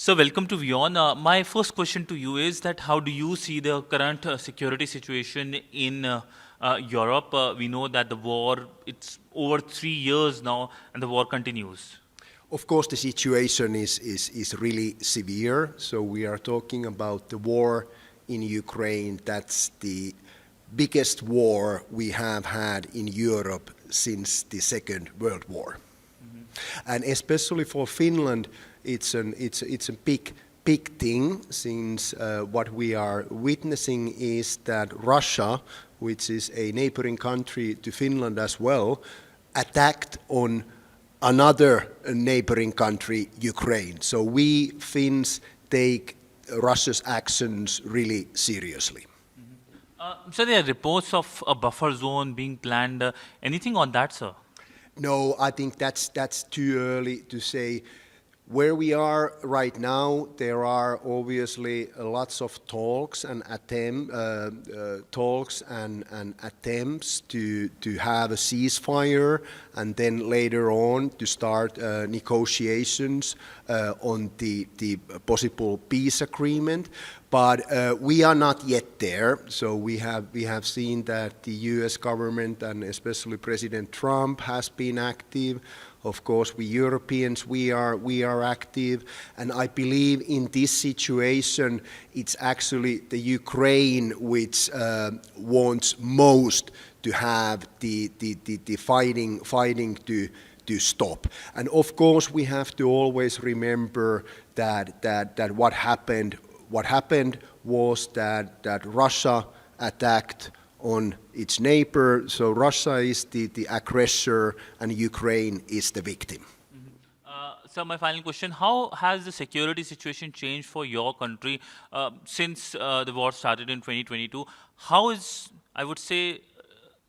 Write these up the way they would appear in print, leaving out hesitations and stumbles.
So welcome to WION. My first question to you is that how do you see the current security situation in Europe? We know that the war, it's over 3 years now and the war continues. Of course, the situation is really severe. So we are talking about the war in Ukraine. That's the biggest war we have had in Europe since the Second World War. And especially for Finland, it's a big thing, since what we are witnessing is that Russia, which is a neighboring country to Finland as well, attacked on another neighboring country, Ukraine. So we Finns take Russia's actions really seriously. So there are reports of a buffer zone being planned. Anything on that, sir? No, I think that's too early to say. Where we are right now, there are obviously lots of talks and attempts to have a ceasefire, and then later on to start negotiations on the possible peace agreement. But we are not yet there. So we have seen that the U.S. government and especially President Trump has been active. Of course, we Europeans, we are active, and I believe in this situation, it's actually the Ukraine which wants most to have the fighting to stop. And of course, we have to always remember that what happened was that Russia attacked on its neighbor. So Russia is the aggressor and Ukraine is the victim. So my final question, how has the security situation changed for your country since the war started in 2022? How is, I would say,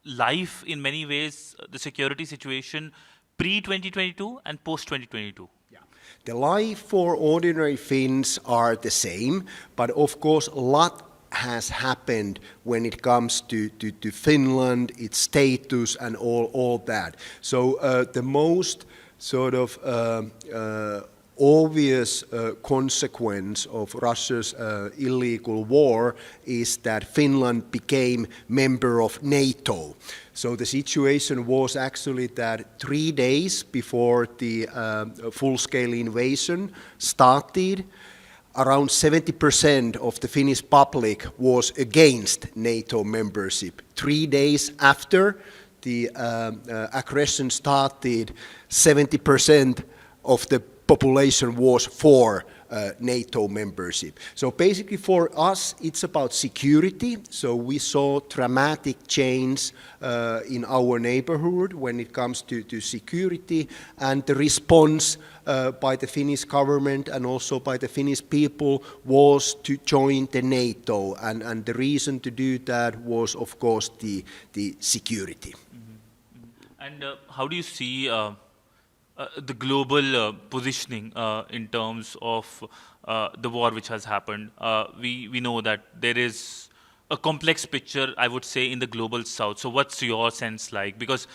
life in many ways, the security situation pre-2022 and post-2022? The life for ordinary Finns are the same, but of course a lot has happened when it comes to Finland, its status and all that. So the most sort of obvious consequence of Russia's illegal war is that Finland became member of NATO. So the situation was actually that 3 days before the full-scale invasion started, around 70% of the Finnish public was against NATO membership. 3 days after the aggression started, 70% of the population was for NATO membership. So basically for us, it's about security. So we saw dramatic change in our neighborhood when it comes to security, and the response by the Finnish government and also by the Finnish people was to join the NATO. And the reason to do that was, of course, the security. And how do you see the global positioning in terms of the war which has happened? We know that there is a complex picture, I would say, in the global south. So what's your sense like? Because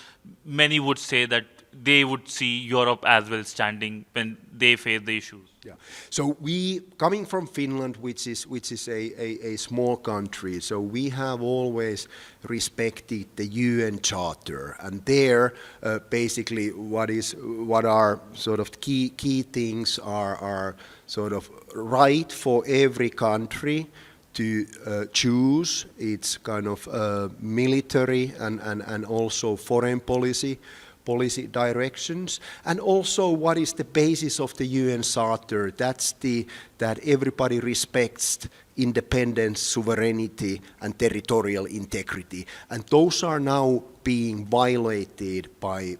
many would say that they would see Europe as well standing when they face the issues. Yeah. So we, coming from Finland, which is a small country, so we have always respected the UN Charter, and there basically what are sort of key things are sort of right for every country to choose its kind of military and also foreign policy directions, and also what is the basis of the UN Charter. That's that everybody respects independence, sovereignty, and territorial integrity, and those are now being violated by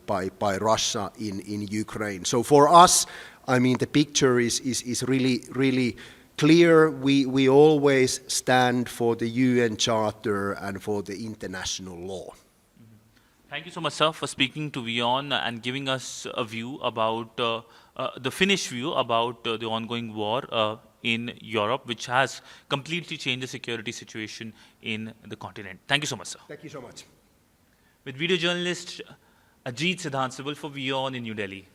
Russia in Ukraine. So for us, I mean, the picture is really clear. We always stand for the UN Charter and for the international law. Thank you so much, sir, for speaking to WION and giving us a view about the Finnish view about the ongoing war in Europe, which has completely changed the security situation in the continent. Thank you so much, sir. Thank you so much. With video journalist Sidhant for WION in New Delhi.